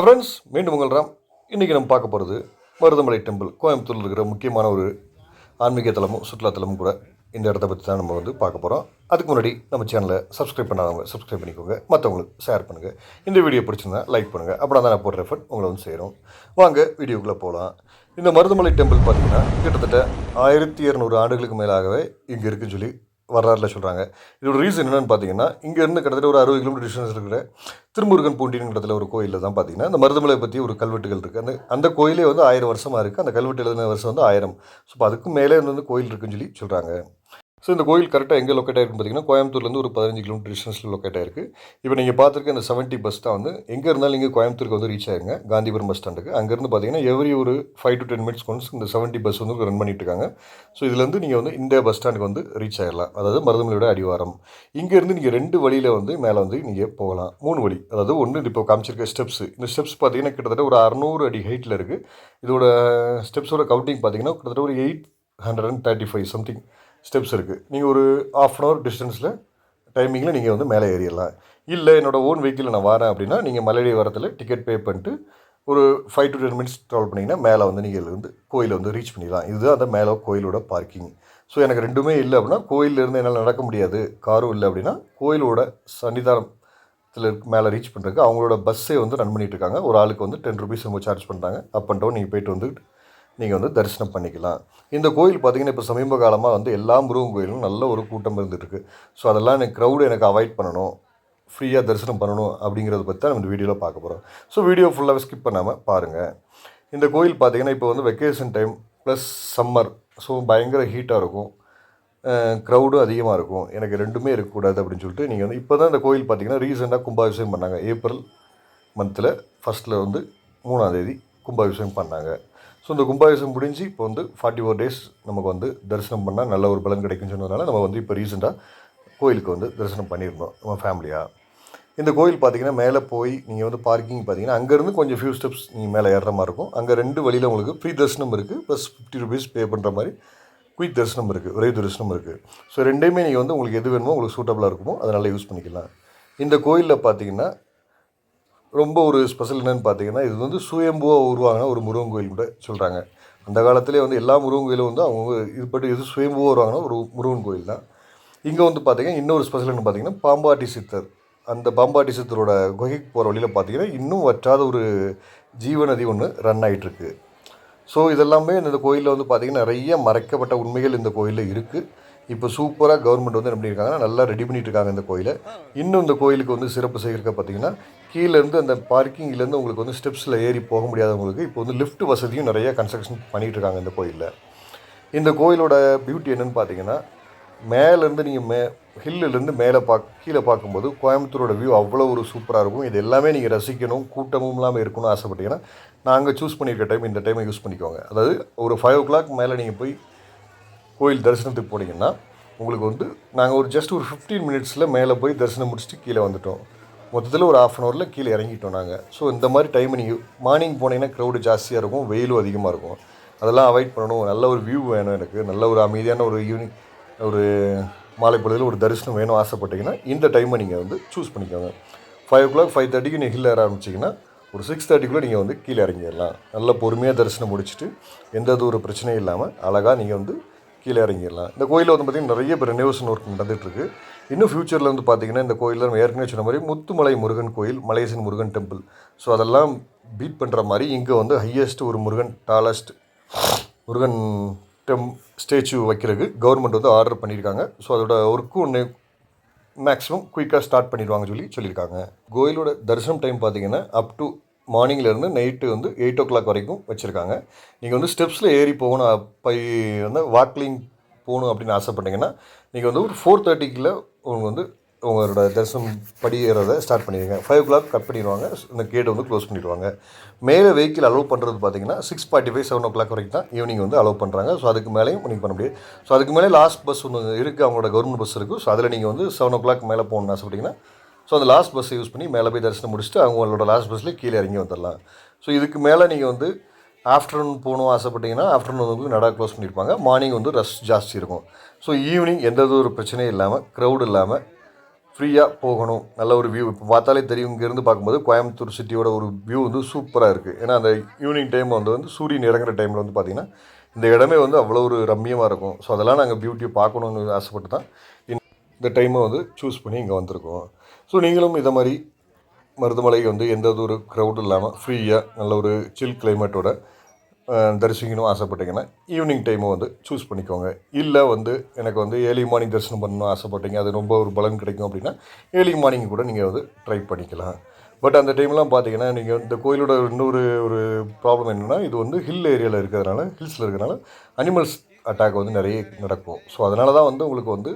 Friends, மீண்டும் உங்கள் ராம். இன்றைக்கி நம்ம பார்க்க போகிறது மருதமலை டெம்பிள். கோயம்புத்தூரில் இருக்கிற முக்கியமான ஒரு ஆன்மீக தலமும் சுற்றுலாத்தலமும் கூட. இந்த இடத்த பற்றி தான் நம்ம பார்க்க போகிறோம். அதுக்கு முன்னாடி நம்ம சேனலை சப்ஸ்கிரைப் பண்ணாதவங்க சப்ஸ்கிரைப் பண்ணிக்கோங்க, மற்றவங்களுக்கு ஷேர் பண்ணுங்கள். இந்த வீடியோ பிடிச்சிருந்தா லைக் பண்ணுங்கள். அப்படின்னா தான் நான் போடுற எஃபர்ட் உங்களை சேரும். வாங்க வீடியோக்குள்ளே போகலாம். இந்த மருதமலை டெம்பிள் பார்த்திங்கன்னா கிட்டத்தட்ட 1200 ஆண்டுகளுக்கு மேலாகவே இங்கே இருக்குன்னு சொல்லி வரலாறுல சொல்கிறாங்க. இதோட ரீசன் என்னென்னு பார்த்தீங்கன்னா, இங்கேருந்து கிட்டத்தட்ட ஒரு 60 கிலோமீட்டர் டிஸ்டன்ஸ் இருக்கிற திருமுருகன் பூண்டின்னு இடத்துல ஒரு கோயிலில் தான் பார்த்தீங்கன்னா இந்த மருதமலை பற்றி ஒரு கல்வெட்டுகள் இருக்குது. அந்த கோயிலே 1000 வருஷமாக இருக்குது. அந்த கல்வெட்டு எழுதின வருஷம் 1000. ஸோ அதுக்கு மேலே கோயில் இருக்குன்னு சொல்லி சொல்கிறாங்க. ஸோ இந்த கோயில் கரெக்டாக எங்கே லொக்கேட் ஆகிருக்குன்னு பார்த்தீங்கன்னா, கோயம்புத்தூர்லேருந்து ஒரு 15 கிலோமீட்டர் டிஸ்டன்ஸில் லொக்கேட் ஆகிருக்கு. இப்போ நீங்கள் பார்த்துருக்க இந்த 70 பஸ் தான் எங்கே இருந்தாலும் நீங்கள் கோயம்புத்தூருக்கு ரீச் ஆயிருங்க, காந்திபுரம் பஸ் ஸ்டாண்டுக்கு. அங்கேருந்து பார்த்தீங்கன்னா எவ்ரி ஒரு 5 to 10 மினிட்ஸ் கொண்டு இந்த 70 பஸ் ரன் பண்ணிட்டு இருக்காங்க. ஸோ இதுலேருந்து நீங்கள் இந்த பஸ் ஸ்டாண்டுக்கு ரீச் ஆகிடலாம். அதாவது மருதமலையோட அடிவாரம். இங்கேருந்து நீங்கள் 2 வழியில் மேலே நீங்கள் போகலாம். 3 வழி. அதாவது ஒன்று இப்போ காமிச்சிருக்க ஸ்டெப்ஸு. இந்த ஸ்டெப்ஸ் பார்த்தீங்கன்னா கிட்டத்தட்ட ஒரு 600 அடி ஹைட்டில் இருக்குது. இதோட ஸ்டெப்ஸோட கவுண்டிங் பார்த்தீங்கன்னா கிட்டத்தட்ட ஒரு 835 சம்திங் ஸ்டெப்ஸ் இருக்குது. நீங்கள் ஒரு ½ hour டிஸ்டன்ஸில் டைமிங்கில் நீங்கள் மேலே ஏறிடலாம். இல்லை என்னோடய ஓன் வெஹிக்கிளில் நான் வரேன் அப்படின்னா நீங்கள் மலையடி வரத்தில் டிக்கெட் பே பண்ணிட்டு ஒரு 5 to 10 மினிட்ஸ் ட்ராவல் பண்ணிங்கன்னா மேலே நீங்கள் கோயிலை ரீச் பண்ணிடலாம். இதுதான் அந்த மேலே கோயிலோட பார்க்கிங். ஸோ எனக்கு ரெண்டுமே இல்லை அப்படின்னா கோயிலேருந்து என்னால் நடக்க முடியாது, காரும் இல்லை அப்படின்னா கோயிலோட சன்னிதானத்தில் மேலே ரீச் பண்ணுறதுக்கு அவங்களோட பஸ்ஸே ரன் பண்ணிகிட்டு இருக்காங்க. ஒரு ஆளுக்கு 10 ருபீஸ் சார்ஜ் பண்ணுறாங்க. அப் அண்ட் டவுன் நீங்கள் போய்ட்டு நீங்கள் தரிசனம் பண்ணிக்கலாம். இந்த கோயில் பார்த்திங்கன்னா இப்போ சமீப காலமாக எல்லா முருகன் கோயிலும் நல்ல ஒரு கூட்டம் இருந்துகிட்ருக்கு. ஸோ அதெல்லாம் எனக்கு அவாய்ட் பண்ணணும், ஃப்ரீயாக தரிசனம் பண்ணணும் அப்படிங்கிறத பற்றி தான் நம்ம இந்த வீடியோவில் பார்க்க போகிறோம். ஸோ வீடியோ ஃபுல்லாகவே ஸ்கிப் பண்ணாமல் பாருங்கள். இந்த கோயில் பார்த்திங்கன்னா இப்போ vacation time plus summer. So பயங்கர ஹீட்டாக இருக்கும், க்ரௌடும் அதிகமாக இருக்கும். எனக்கு ரெண்டுமே இருக்கக்கூடாது அப்படின்னு சொல்லிட்டு நீங்கள் இப்போ தான் இந்த கோயில் பார்த்திங்கன்னா ரீசெண்டாக கும்பாபிஷேகம் பண்ணாங்க. ஏப்ரல் மந்தில் ஃபஸ்ட்டில் 3ஆம் தேதி கும்பாபிஷேகம் பண்ணாங்க. ஸோ இந்த கும்பாபிஷேகம் முடிஞ்சு இப்போ 44 டேஸ் நமக்கு தரிசனம் பண்ணால் நல்ல ஒரு பலன் கிடைக்குன்னு சொன்னதுனால நம்ம இப்போ ரீசெண்டாக கோயிலுக்கு தரிசனம் பண்ணியிருந்தோம் நம்ம ஃபேமிலியாக. இந்த கோயில் பார்த்திங்கன்னா மேலே போய் நீங்கள் பார்க்கிங் பார்த்திங்கன்னா அங்கேருந்து கொஞ்சம் ஃபியூ ஸ்டெப்ஸ் நீங்கள் மேலே ஏறுற மாதிரி இருக்கும். அங்கே 2 வழியில் உங்களுக்கு ஃப்ரீ தரிசனம் இருக்குது, ப்ளஸ் 50 ருபீஸ் பே பண்ணுற மாதிரி குயிக் தரிசனம் இருக்குது, விரைவு தரிசனம் இருக்குது. ஸோ ரெண்டையுமே நீங்கள் உங்களுக்கு எது வேணுமோ உங்களுக்கு சூட்டபுளாக இருக்குமோ அதனால் யூஸ் பண்ணிக்கலாம். இந்த கோயிலில் பார்த்திங்கன்னா ரொம்ப ஒரு ஸ்பெஷல் என்னென்னு பார்த்தீங்கன்னா, இது சுயம்புவாக உருவாங்கின ஒரு முருகன் கோயில் கூட சொல்கிறாங்க. அந்த காலத்திலே எல்லா முருகன் கோயிலும் அவங்க இது சுயம்புவாக உருவாங்கின ஒரு முருகன் கோயில் தான். இங்கே பார்த்தீங்கன்னா இன்னொரு ஸ்பெஷல் என்ன பார்த்தீங்கன்னா, பாம்பாட்டி சித்தர். அந்த பாம்பாட்டி சித்தரோட குகைக்கு போகிற வழியில் பார்த்தீங்கன்னா இன்னும் வற்றாத ஒரு ஜீவநதி ஒன்று ரன் ஆகிட்டுருக்கு. ஸோ இதெல்லாமே இந்த கோயிலில் பார்த்தீங்கன்னா நிறைய மறைக்கப்பட்ட உண்மைகள் இந்த கோயிலில் இருக்குது. இப்போ சூப்பராக கவர்மெண்ட் என்ன பண்ணியிருக்காங்கன்னா நல்லா ரெடி பண்ணிகிட்டு இருக்காங்க இந்த கோயிலை. இன்னும் இந்த கோயிலுக்கு சிறப்பு செய்கிறக்க பார்த்தீங்கன்னா கீழேருந்து அந்த பார்க்கிங்லேருந்து உங்களுக்கு ஸ்டெப்ஸில் ஏறி போக முடியாதவங்களுக்கு இப்போ லிஃப்ட் வசதியும் நிறைய கன்ஸ்ட்ரக்ஷன் பண்ணிகிட்டு இருக்காங்க இந்த கோயிலில். இந்த கோயிலோட பியூட்டி என்னென்னு பார்த்தீங்கன்னா, மேலேருந்து நீங்கள் ஹில்லுலேருந்து கீழே பார்க்கும்போது கோயம்புத்தூரோட வியூ அவ்வளோ ஒரு சூப்பராக இருக்கும். இது எல்லாமே நீங்கள் ரசிக்கணும், கூட்டமும் இல்லாமல் இருக்கணும்னு ஆசைப்பட்டீங்கன்னா நாங்கள் சூஸ் பண்ணியிருக்க டைம் இந்த டைமை யூஸ் பண்ணிக்கோங்க. அதாவது ஒரு 5 o'clock மேலே நீங்கள் போய் கோயில் தரிசனத்துக்கு போனீங்கன்னா உங்களுக்கு நாங்கள் ஜஸ்ட் ஒரு 15 மினிட்ஸில் மேலே போய் தரிசனம் முடிச்சுட்டு கீழே வந்துவிட்டோம். மொத்தத்தில் ஒரு ½ hourல கீழே இறங்கிட்டோம் நாங்கள். ஸோ இந்த மாதிரி டைம் நீங்கள் மார்னிங் போனீங்கன்னா க்ரௌடு ஜாஸ்தியாக இருக்கும், வெயிலும் அதிகமாக இருக்கும். அதெல்லாம் அவாய்ட் பண்ணணும். நல்ல ஒரு வியூ வேணும் எனக்கு, நல்ல ஒரு அமைதியான ஒரு ஈவினிங் ஒரு மாலை பொழுதில் ஒரு தரிசனம் வேணும் ஆசைப்பட்டீங்கன்னா இந்த டைமை நீங்கள் சூஸ் பண்ணிக்கோங்க. 5 o'clock 5:30க்கு நீங்கள் ஹில் ஏற ஆரம்பிச்சிங்கன்னா ஒரு 6:30க்குள்ளே நீங்கள் கீழே இறங்கிடலாம். நல்ல பொறுமையாக தரிசனம் முடிச்சுட்டு எந்த ஒரு பிரச்சனையும் இல்லாமல் அழகாக நீங்கள் கீழே இறங்கிடலாம். இந்த கோயிலில் பார்த்திங்கன்னா நிறைய பேர் ரெனோவேஷன் ஒர்க் நடந்துகிட்ருக்கு. இன்னும் ஃப்யூச்சரில் பார்த்திங்கன்னா இந்த கோயிலில் நம்ம ஏற்கனவே சொன்ன மாதிரி முத்துமலை முருகன் கோயில், மலேசியன் முருகன் டெம்பிள். ஸோ அதெல்லாம் பீட் பண்ணுற மாதிரி இங்கே ஹையஸ்ட் ஒரு முருகன், டாலஸ்ட் முருகன் ஸ்டேச்சு வைக்கிறதுக்கு கவர்மெண்ட் ஆர்டர் பண்ணியிருக்காங்க. ஸோ அதோட ஒர்க்கும் மேக்ஸிமம் குயிக்காக ஸ்டார்ட் பண்ணிடுவாங்க சொல்லியிருக்காங்க. கோயிலோட தரிசனம் டைம் பார்த்திங்கன்னா அப் டு மார்னிங்லேருந்து நைட்டு 8 o'clock வரைக்கும் வச்சுருக்காங்க. நீங்கள் ஸ்டெப்ஸில் ஏறி போகணும், போய் வாக்லிங் போகணும் அப்படின்னு ஆசைப்பட்டீங்கன்னா நீங்கள் ஒரு 4:30க்குள்ளே உங்க உங்களோட தரிசனம் படி ஏறதை ஸ்டார்ட் பண்ணிடுங்க. 5 o'clock கட் பண்ணிடுவாங்க, இந்த கேட்டை க்ளோஸ் பண்ணிடுவாங்க. மேலே வெஹிக்கிள் அலோவ் பண்ணுறது பார்த்தீங்கன்னா 6:45 7 o'clock வரைக்கும் தான் ஈவினிங் அலோவ் பண்ணுறாங்க. ஸோ அதுக்கு மேலேயும் நீங்கள் பண்ண முடியாது. ஸோ அதுக்கு மேலே லாஸ்ட் பஸ் ஒன்று இருக்குது, அவங்களோட கவர்மெண்ட் பஸ் இருக்குது. ஸோ அதில் நீங்கள் 7 o'clock மேலே போகணுன்னு ஆசைப்பட்டீங்கன்னா ஸோ அந்த லாஸ்ட் பஸ்ஸை யூஸ் பண்ணி மேலே போய் தரிசனம் முடிச்சுட்டு அவங்களோட லாஸ்ட் பஸ்லேயே கீழே இறங்கி வந்துடலாம். ஸோ இதுக்கு மேலே நீங்கள் ஆஃப்டர்நூன் போகணும் ஆசைப்பட்டீங்கன்னா ஆஃப்டர்நூன் நடை க்ளோஸ் பண்ணியிருப்பாங்க. மார்னிங் ரஷ் ஜாஸ்தி இருக்கும். ஸோ ஈவினிங் எந்த ஒரு பிரச்சனையும் இல்லாமல், க்ரௌட் இல்லாமல் ஃப்ரீயாக போகணும். நல்ல ஒரு வியூ இப்போ பார்த்தாலே தெரியும். இங்கேருந்து பார்க்கும்போது கோயம்புத்தூர் சிட்டியோட ஒரு வியூ வந்து சூப்பராக இருக்குது. ஏன்னா அந்த ஈவினிங் டைம் வந்து சூரியன் இறங்குற டைமில் வந்து பார்த்திங்கன்னா இந்த இடமே வந்து அவ்வளோ ஒரு ரம்மியமாக இருக்கும். ஸோ அதெல்லாம் நாங்கள் பியூட்டியை பார்க்கணுன்னு ஆசைப்பட்டு தான் இந்த டைமை வந்து சூஸ் பண்ணி இங்கே வந்திருக்கோம். ஸோ நீங்களும் இதை மாதிரி மருதமலை வந்து எந்த ஒரு க்ரௌடும் இல்லாமல் ஃப்ரீயாக நல்ல ஒரு சில் கிளைமேட்டோட தரிசிக்கணும் ஆசைப்பட்டீங்கன்னா ஈவினிங் டைமை வந்து சூஸ் பண்ணிக்கோங்க. இல்லை வந்து எனக்கு வந்து ஏர்லி மார்னிங் தரிசனம் பண்ணணும் ஆசைப்பட்டீங்க, அது ரொம்ப ஒரு பலன் கிடைக்கும் அப்படின்னா ஏர்லி மார்னிங் கூட நீங்கள் வந்து ட்ரை பண்ணிக்கலாம். பட் அந்த டைம்லாம் பார்த்தீங்கன்னா நீங்கள் இந்த கோயிலோட இன்னொரு ஒரு ப்ராப்ளம் என்னென்னா, இது வந்து ஹில் ஏரியாவில் இருக்கிறதுனால, ஹில்ஸில் இருக்கிறதுனால அனிமல்ஸ் அட்டாக் வந்து நிறைய நடக்கும். ஸோ அதனால தான் வந்து உங்களுக்கு வந்து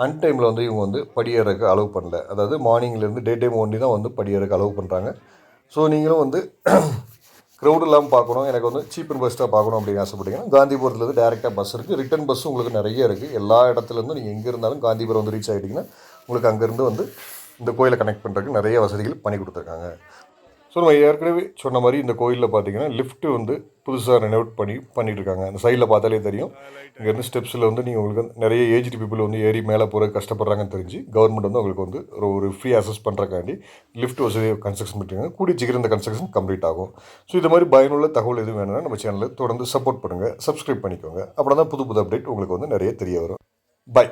அன்டைமில் வந்து இவங்க வந்து படியேறக்கு அலோவ் பண்ணல. அதாவது மார்னிங்லேருந்து டே டைம் ஒன்லி தான் வந்து படியேறக்கு அலோவ் பண்ணுறாங்க. ஸோ நீங்களும் வந்து க்ரௌட் இல்லாமல் பார்க்கணும், எனக்கு வந்து சீப் அண்ட் பெஸ்ட்டாக பார்க்கணும் அப்படின்னு ஆசைப்பட்டீங்கன்னா காந்திபுரத்துலேருந்து டேரெக்டாக பஸ் இருக்குது. ரிட்டன் பஸ்ஸும் உங்களுக்கு நிறைய இருக்குது. எல்லா இடத்துலேருந்து நீங்கள் எங்கே இருந்தாலும் காந்திபுரம் வந்து ரீச் ஆகிட்டிங்கன்னா உங்களுக்கு அங்கேருந்து வந்து இந்த கோயிலை கனெக்ட் பண்ணுறதுக்கு நிறைய வசதிகள் பண்ணி கொடுத்துருக்காங்க. ஸோ நம்ம ஏற்கனவே சொன்ன மாதிரி இந்த கோயிலில் பார்த்தீங்கன்னா லிஃப்ட்டு வந்து புதுசாக ரெனோவேட் பண்ணிகிட்ருக்காங்க. அந்த சைடில் பார்த்தாலே தெரியும். இங்கேருந்து ஸ்டெப்ஸில் வந்து நீங்கள் உங்களுக்கு நிறைய ஏஜ்டு பீப்புள் வந்து ஏறி மேலே போகிற கஷ்டப்படுறாங்கன்னு தெரிஞ்சு கவர்மெண்ட் வந்து உங்களுக்கு வந்து ஒரு ஃப்ரீ அசஸ் பண்ணுறக்காண்டி லிஃப்ட் வசதியை கன்ஸ்ட்ரக்ஷன் பண்ணிட்டாங்க. கூடிய சீக்கிரம் இந்த கன்ஸ்ட்ரக்ஷன் கம்ப்ளீட் ஆகும். ஸோ இது மாதிரி பயனுள்ள தகவல் எதுவும் வேணும்னா நம்ம சேனலில் தொடர்ந்து சப்போர்ட் பண்ணுங்கள், சப்ஸ்கிரைப் பண்ணிக்கோங்க. அப்படின்னா தான் புது புது அப்டேட் உங்களுக்கு வந்து நிறைய தெரிய வரும். பை.